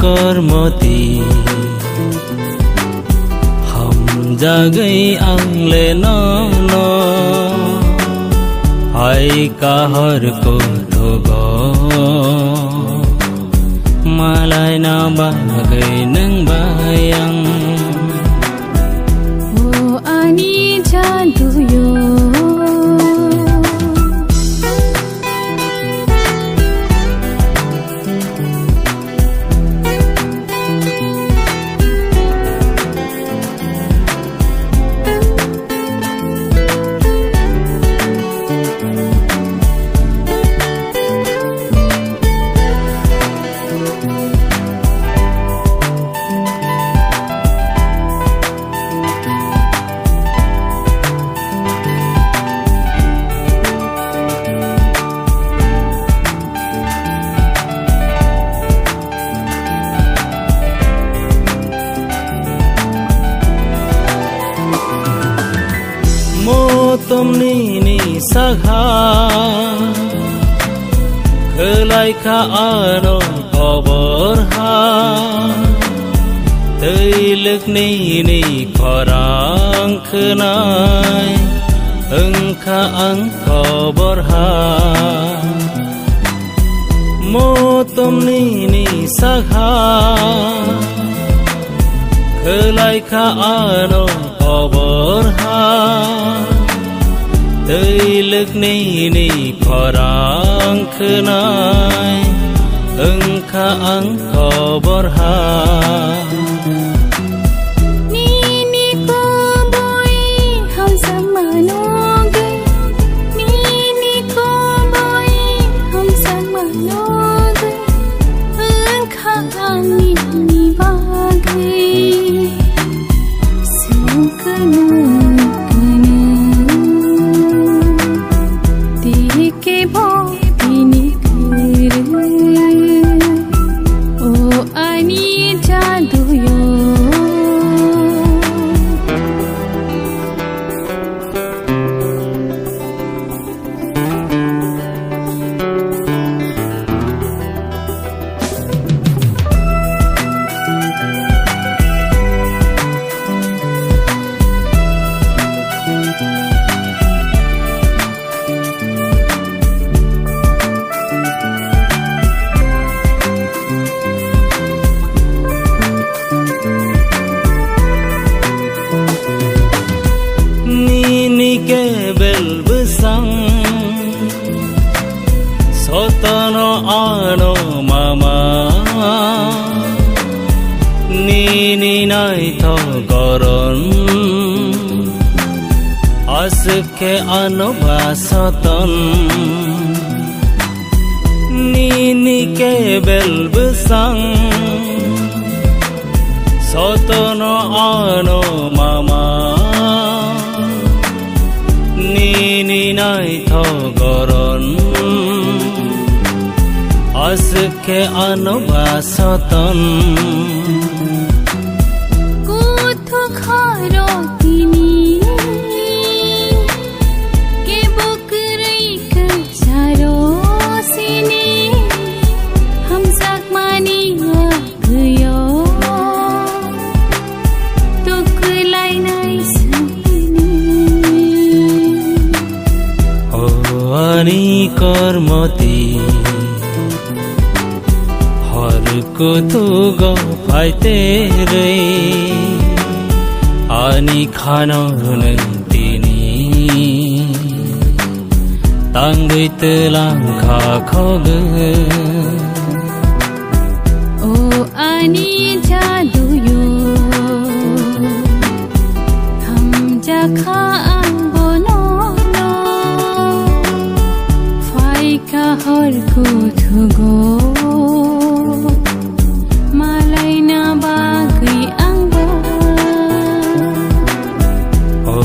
कर्मती हम जागै आंले न हाय कहरको धोगो मालाय ना बागै नों बायां ओ आनी जादुयो Tomni sakha khelai kha ano kobor ha teilik ni korang khnai engkha ang kobor ha mo tomni sakha khelai kha ano kobor ha teilik ni korang khnai engkha ang kobor ha ni ko boy ham samano gai ni ko boy ham samano gai engkha ang ni bagai sukanu ke bel besang sotano ano mama ni nai tho goron aske ano basoton ni ke bel besang sotano ano mama ni nai tho goron aske ano basoton kutho kharo tini ke bokrai ka charo sini ham sak mani gyo toklai nai ani कर्मती हरको तो गो फाइते रे ani खाना नंतिनी tanggai telang kha khog o ani jaduyo ham ja kha kahorko thugo malai na bagai angba o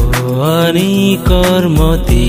ani कर्मती